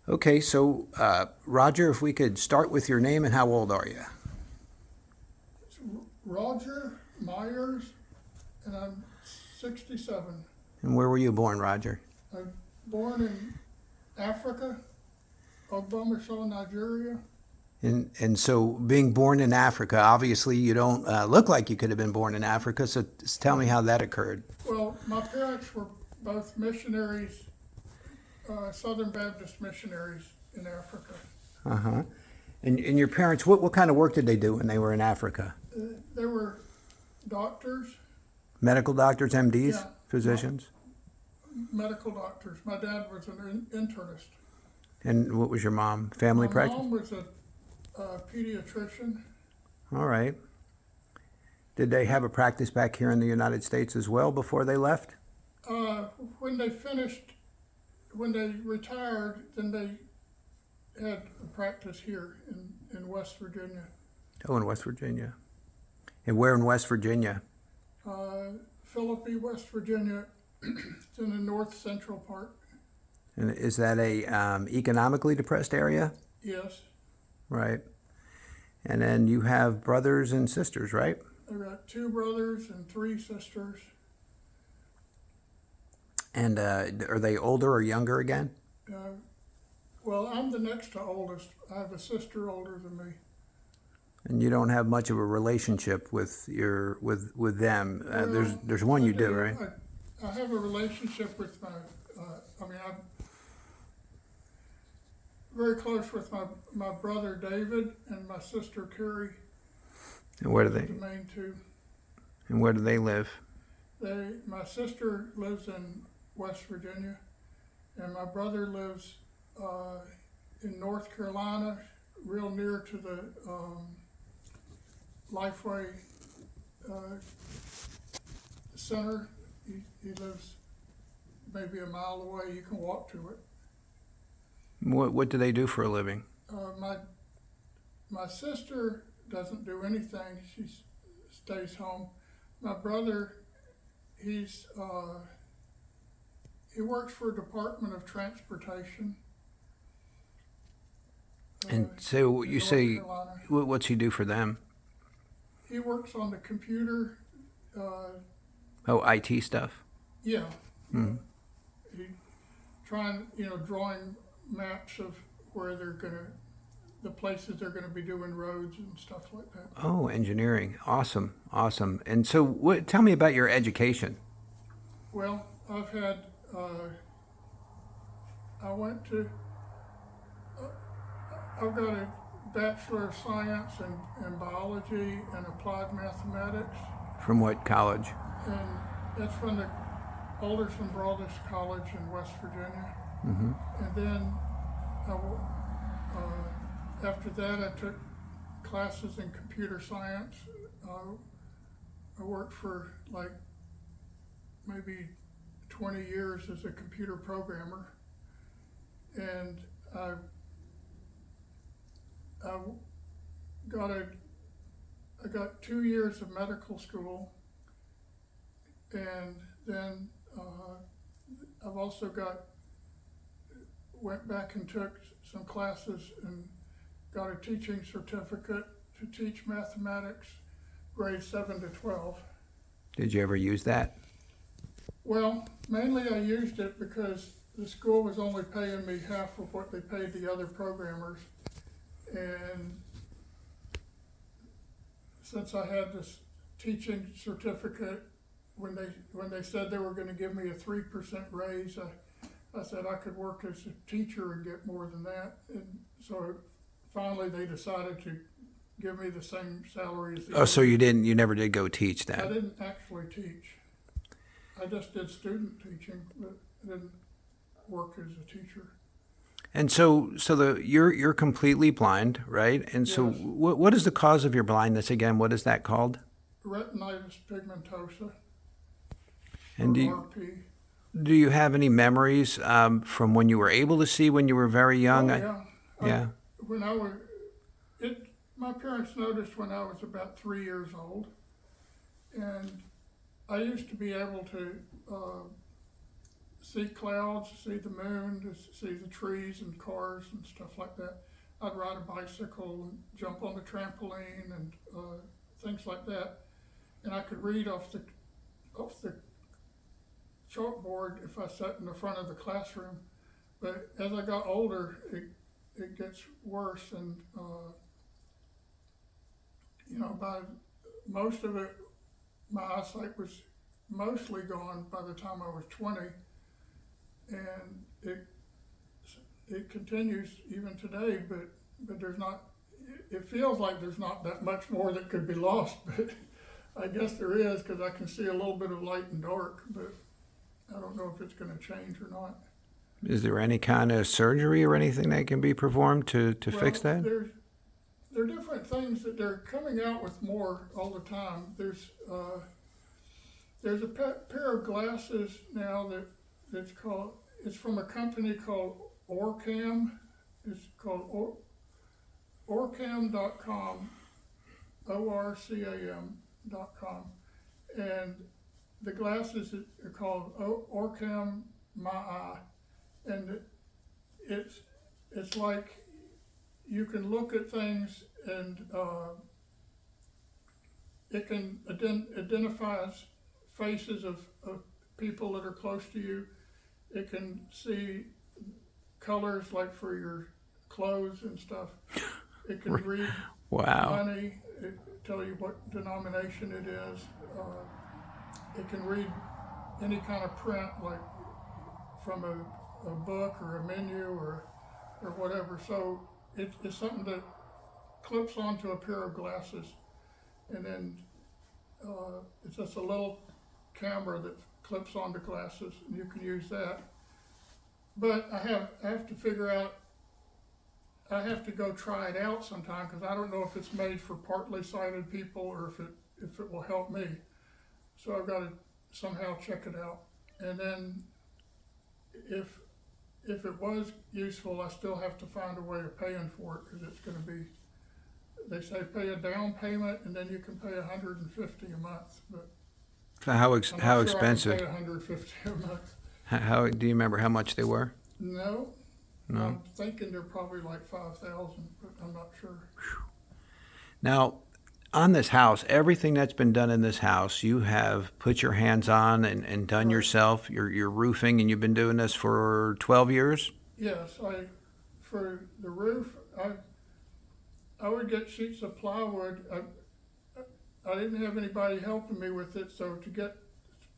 Okay, so Roger, if we could start with your name and how old are you? It's Roger Myers, and I'm 67. And where were you born, Roger? I'm born in Africa, Ogbomoso, Nigeria. And so being born in Africa, obviously you don't look like you could have been born in Africa. So just tell me how that occurred. Well, my parents were both missionaries, Southern Baptist missionaries in Africa. Uh huh. And your parents, what kind of work did they do when they were in Africa? They were doctors, Medical doctors, MDs, yeah, physicians? medical doctors. My dad was an internist. And what was your mom? Family My practice? mom was a pediatrician. All right. Did they have a practice back here in the United States as well before they left? Uh, when they finished, when they retired, then they had a practice here in West Virginia. Oh, in West Virginia. And where in West Virginia? Philippi, West Virginia. It's in the north central part. And is that a economically depressed area? Yes. Right. And then you have brothers and sisters, right? I've got two brothers and three sisters. And are they older or younger again? Uh, well, I'm the next to oldest. I have a sister older than me. And you don't have much of a relationship with with them. Well, There's one I you do, right? I have a relationship with my, I'm very close with my brother David and my sister Carrie. And where do The they main two. and where do they live? My sister lives in West Virginia, and my brother lives in North Carolina, real near to the Lifeway uh, Center. He lives maybe a mile away. You can walk to it. What do they do for a living? My sister doesn't do anything. She stays home. My brother, he's he works for Department of Transportation. And so in you North say, Carolina. what's he do for them? He works on the computer. Oh, IT stuff. Yeah, Hmm. he trying, drawing maps of where the places they're gonna be doing roads and stuff like that. Oh, engineering. Awesome, awesome. And so, tell me about your education. Well, I went to, I've got a Bachelor of Science in Biology and Applied Mathematics, From what college? and that's from the Alderson Broaddus College in West Virginia. Mm-hmm. And then after that, I took classes in computer science. I worked for like maybe 20 years as a computer programmer, and I got I got 2 years of medical school, and then I've also went back and took some classes and got a teaching certificate to teach mathematics, grades 7 to 12. Did you ever use that? Well, mainly I used it because the school was only paying me half of what they paid the other programmers. And since I had this teaching certificate, when they said they were going to give me a 3% raise, I said I could work as a teacher and get more than that. And so finally they decided to give me the same salary as the Oh, so other. you never did go teach I then? didn't actually teach. I just did student teaching, but I didn't work as a teacher. And so you're completely blind, right? And so Yes. what is the cause of your blindness again? What is that called? Retinitis pigmentosa, And or RP. do you have any memories from when you were able to see when you were very young? Oh, yeah. Yeah. When I was, my parents noticed when I was about 3 years old, and I used to be able to see clouds, see the moon, to see the trees and cars and stuff like that. I'd ride a bicycle and jump on the trampoline and things like that. And I could read off the chalkboard if I sat in the front of the classroom. But as I got older, it gets worse, and by most of it, my eyesight was mostly gone by the time I was 20, and it continues even today. But there's not. It feels like there's not that much more that could be lost, but I guess there is, because I can see a little bit of light and dark, but I don't know if it's going to change or not. Is there any kind of surgery or anything that can be performed to fix that? There are different things that they're coming out with more all the time. There's a pair of glasses now it's from a company called Orcam. It's called Orcam.com, ORCAM.com, and the glasses are called Orcam My Eye, and it's like you can look at things, and it can identify faces of people that are close to you. It can see colors, like for your clothes and stuff. It can read Wow. money, tell you what denomination it is. It can read any kind of print, like from a book or a menu or whatever. So it's something that clips onto a pair of glasses, and then it's just a little camera that clips onto glasses, and you can use that. But I have to figure out. I have to go try it out sometime, because I don't know if it's made for partly sighted people or if it will help me. So I've got to somehow check it out. And then if it was useful, I still have to find a way of paying for it, because it's going to be, they say pay a down payment and then you can pay $150 a month. But So how I'm not sure expensive? I can pay $150 a month. How do you remember how much they were? No. No. I'm thinking they're probably like 5,000, but I'm not sure. Now, on this house, everything that's been done in this house, you have put your hands on and done Right. yourself. Your roofing, and you've been doing this for 12 years? Yes, for the roof, I would get sheets of plywood. I didn't have anybody helping me with it, so to get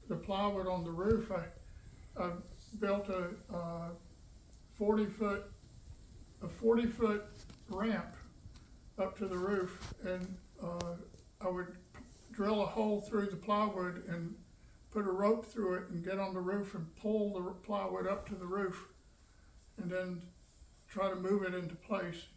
the plywood on the roof, I built a 40-foot ramp up to the roof, and I would drill a hole through the plywood and put a rope through it and get on the roof and pull the plywood up to the roof, and then try to move it into place.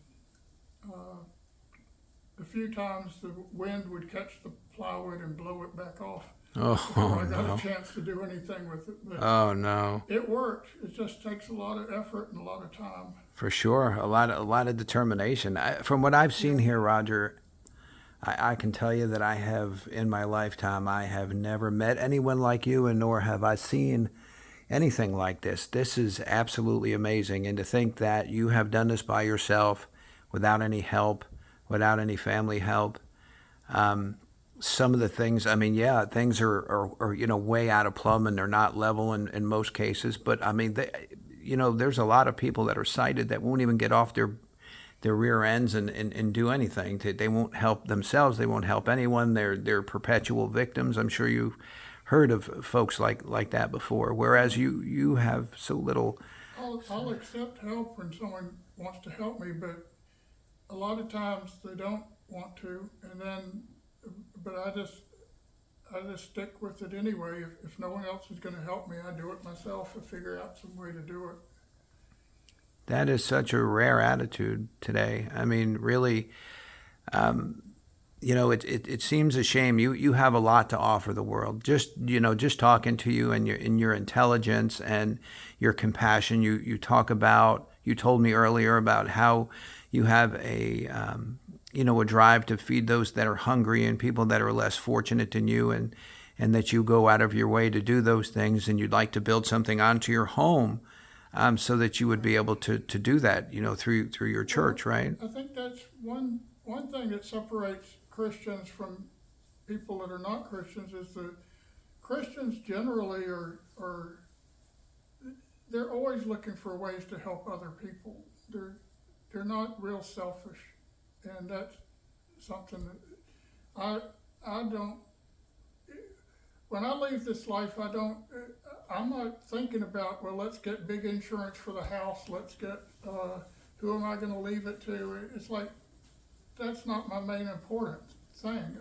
A few times the wind would catch the plywood and blow it back off. Oh, I got no. a chance to do anything with it, but Oh, no. it worked. It just takes a lot of effort and a lot of time. For sure. A lot of determination. From what I've seen here, Roger, I can tell you that I have, in my lifetime, I have never met anyone like you, and nor have I seen anything like this. This is absolutely amazing. And to think that you have done this by yourself, without any help, without any family help. Some of the things, I mean, yeah, things are way out of plumb, and they're not level in most cases. But I mean, there's a lot of people that are sighted that won't even get off their rear ends and do anything. They won't help themselves. They won't help anyone. They're perpetual victims. I'm sure you've heard of folks like that before. Whereas you have so little. I'll accept help when someone wants to help me, but a lot of times they don't want to, but I just stick with it anyway. If no one else is going to help me, I do it myself and figure out some way to do it. That is such a rare attitude today. I mean, really, it seems a shame. You have a lot to offer the world. Just talking to you, and your intelligence and your compassion. You told me earlier about how you have a drive to feed those that are hungry and people that are less fortunate than you, and and that you go out of your way to do those things, and you'd like to build something onto your home, so that you would be able to do that, through your church, right? I think that's one thing that separates Christians from people that are not Christians is that Christians generally are they're always looking for ways to help other people. They're not real selfish, and that's something that I don't. When I leave this life, I'm not thinking about, well, let's get big insurance for the house. Let's get who am I going to leave it to? It's like that's not my main important thing.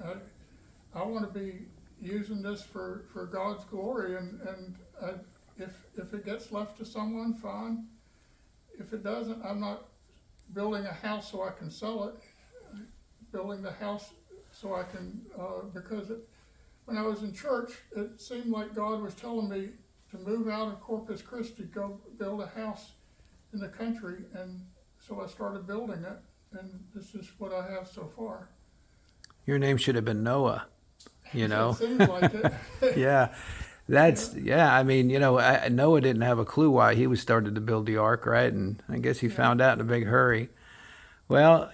I want to be using this for God's glory, and if it gets left to someone, fine. If it doesn't, I'm not building a house so I can sell it. Building the house so I can, when I was in church, it seemed like God was telling me to move out of Corpus Christi, go build a house in the country, and so I started building it, and this is what I have so far. Your name should have been Noah, It seems like it. Yeah. I mean, Noah didn't have a clue why he was started to build the ark, right? And I guess he found out in a big hurry. Well,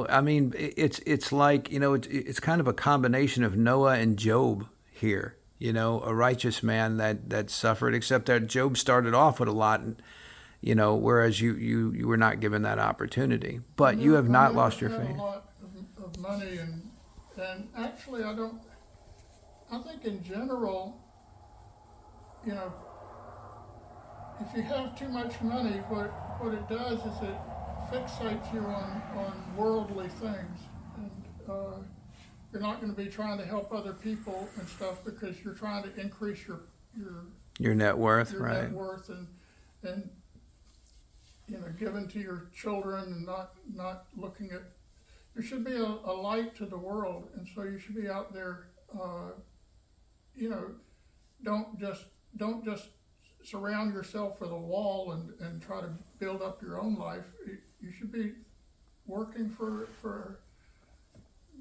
I mean, it's like, it's kind of a combination of Noah and Job here, a righteous man that suffered, except that Job started off with a lot, and, whereas you were not given that opportunity. But you have not lost your faith. I had a lot of money, and actually I think in general, if you have too much money, what it does is it fixates you on worldly things, and you're not going to be trying to help other people and stuff because you're trying to increase your net worth, your right? net worth, and giving to your children, and not looking at. There should be a light to the world, and so you should be out there. Don't just surround yourself with a wall and try to build up your own life. You should be working for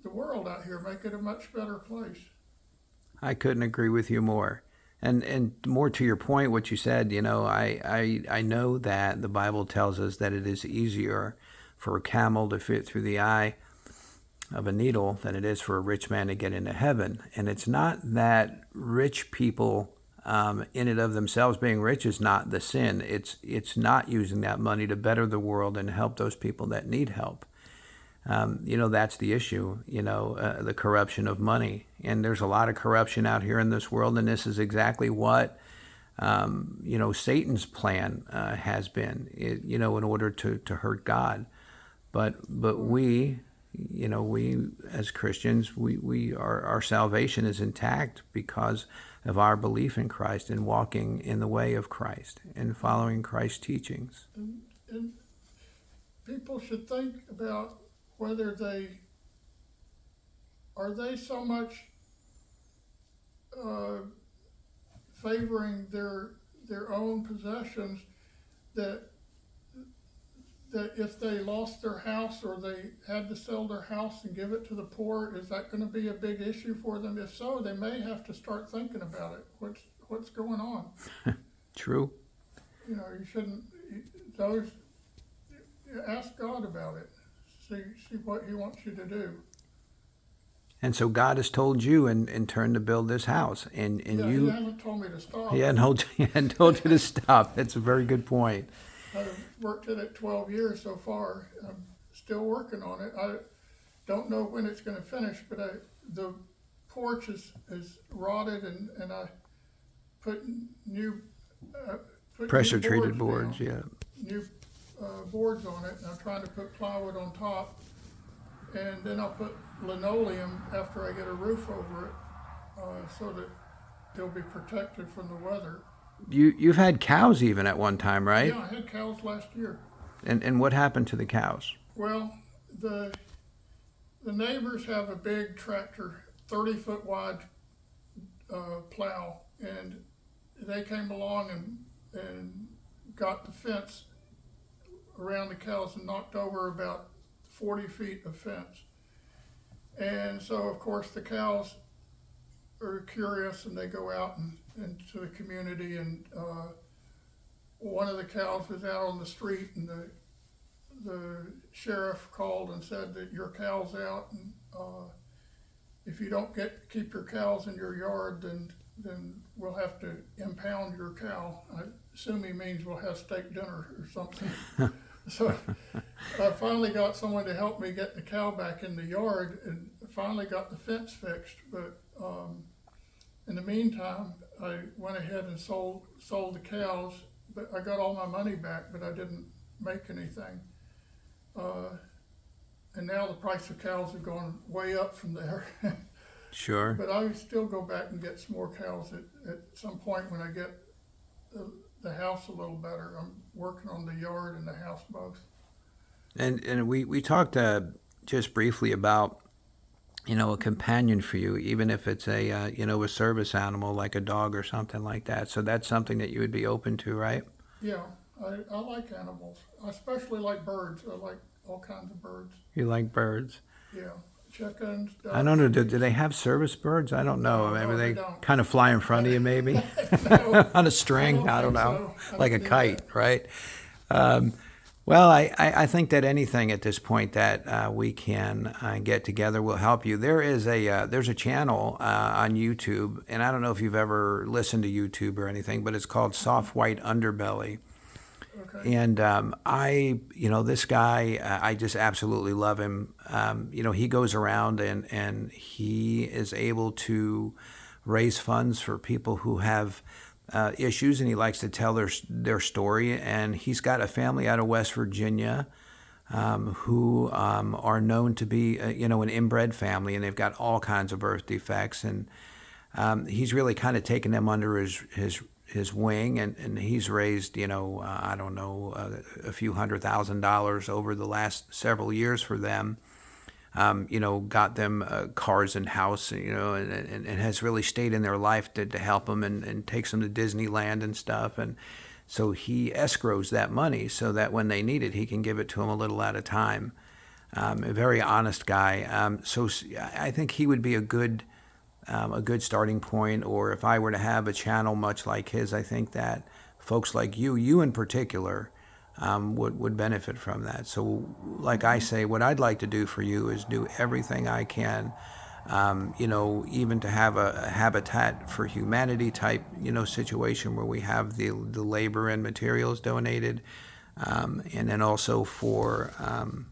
the world out here, make it a much better place. I couldn't agree with you more. And more to your point, what you said, I know that the Bible tells us that it is easier for a camel to fit through the eye of a needle than it is for a rich man to get into heaven. And it's not that rich people in and of themselves being rich is not the sin. It's not using that money to better the world and help those people that need help. That's the issue, the corruption of money. And there's a lot of corruption out here in this world, and this is exactly what, Satan's plan has been, in order to hurt God. But we as Christians, our salvation is intact because of our belief in Christ and walking in the way of Christ and following Christ's teachings. And people should think about whether are they so much favoring their own possessions that if they lost their house or they had to sell their house and give it to the poor, is that going to be a big issue for them? If so, they may have to start thinking about it. What's going on? True. You shouldn't. Ask God about it. See what He wants you to do. And so God has told you in turn to build this house, and He hasn't told me to stop. He hadn't told you to stop. That's a very good point. I've worked at it 12 years so far. I'm still working on it. I don't know when it's going to finish, but the porch is rotted, and I put new pressure treated boards, new boards on it, and I'm trying to put plywood on top, and then I'll put linoleum after I get a roof over it, so that they'll be protected from the weather. You've had cows even at one time, right? Yeah, I had cows last year. And what happened to the cows? Well, the neighbors have a big tractor, 30-foot wide plow, and they came along and got the fence around the cows and knocked over about 40 feet of fence. And so, of course, the cows are curious and they go out into the community, and one of the cows was out on the street, and the sheriff called and said that your cow's out, and if you don't keep your cows in your yard, then we'll have to impound your cow. I assume he means we'll have steak dinner or something. So I finally got someone to help me get the cow back in the yard, and finally got the fence fixed. But in the meantime, I went ahead and sold the cows, but I got all my money back, but I didn't make anything. And now the price of cows have gone way up from there. Sure. But I still go back and get some more cows at some point when I get the house a little better. I'm working on the yard and the house both. And we talked just briefly about, a companion for you, even if it's a service animal like a dog or something like that. So that's something that you would be open to, right? Yeah, I like animals. I especially like birds. I like all kinds of birds. You like birds? Yeah, chickens, ducks. I don't know. Do they have service birds? I don't know. No, Maybe no, they they don't. kind of fly in front of you, maybe No, on a string. I don't think know, so. I like a don't do kite, that. right? Well, I think that anything at this point that we can get together will help you. There's a channel on YouTube, and I don't know if you've ever listened to YouTube or anything, but it's called Soft White Underbelly. Okay. And this guy, I just absolutely love him. He goes around and he is able to raise funds for people who have issues, and he likes to tell their story. And he's got a family out of West Virginia who are known to be, an inbred family, and they've got all kinds of birth defects. And he's really kind of taken them under his wing, and he's raised, I don't know, a few $100,000 over the last several years for them. Got them cars and house, and has really stayed in their life to help them and takes them to Disneyland and stuff. And so he escrows that money so that when they need it, he can give it to them a little at a time. A very honest guy. So I think he would be a good starting point. Or if I were to have a channel much like his, I think that folks like you in particular, would benefit from that. So, like I say, what I'd like to do for you is do everything I can, even to have a Habitat for Humanity type, situation where we have the labor and materials donated, and then also for, and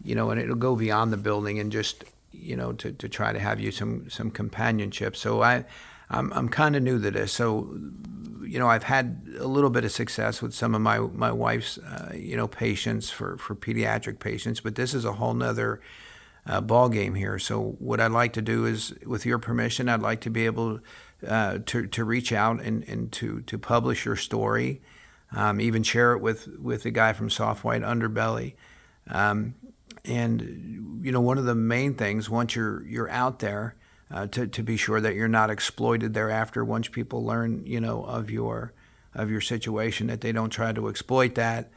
it'll go beyond the building and just, to try to have you some companionship. So I'm kind of new to this. So, I've had a little bit of success with some of my wife's, patients for pediatric patients, but this is a whole nother ball game here. So what I'd like to do is, with your permission, I'd like to be able to reach out and to publish your story, even share it with the guy from Soft White Underbelly. And one of the main things, once you're out there, to be sure that you're not exploited thereafter. Once people learn, of your situation, that they don't try to exploit that.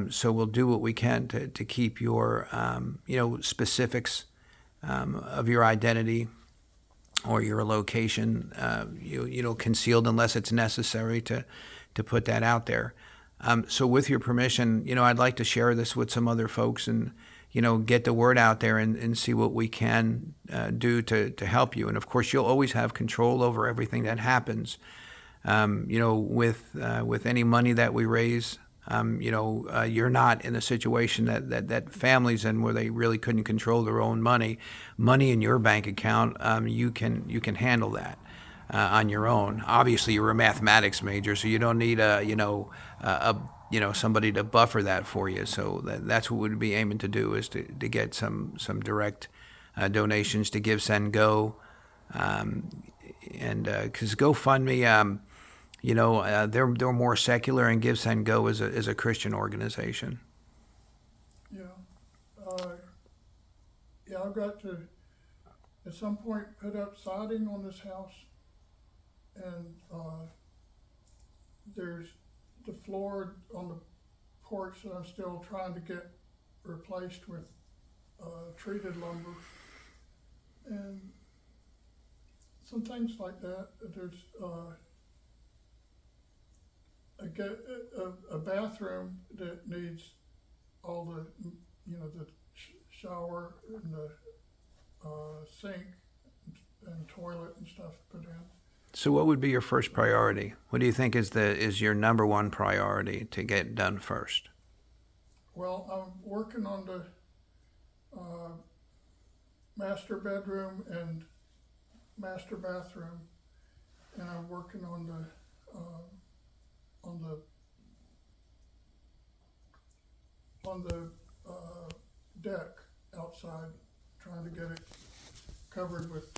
So we'll do what we can to keep your, specifics of your identity or your location, concealed unless it's necessary to put that out there. So with your permission, I'd like to share this with some other folks and, get the word out there and see what we can do to help you. And of course, you'll always have control over everything that happens. With any money that we raise, you're not in a situation that families in where they really couldn't control their own money. Money in your bank account, you can handle that on your own. Obviously, you're a mathematics major, so you don't need somebody to buffer that for you. So that's what we'd be aiming to do, is to get some direct donations to Give, Send, Go, and because GoFundMe, they're more secular, and Give, Send, Go is a Christian organization. Yeah. I've got to, at some point, put up siding on this house, and there's the floor on the porch that I'm still trying to get replaced with treated lumber, and some things like that. There's, a bathroom that needs all the, the shower and the, sink and toilet and stuff put in. So what would be your first priority? What do you think is your number one priority to get done first? Well, I'm working on the, master bedroom and master bathroom, and I'm working on the, deck outside, trying to get it covered with,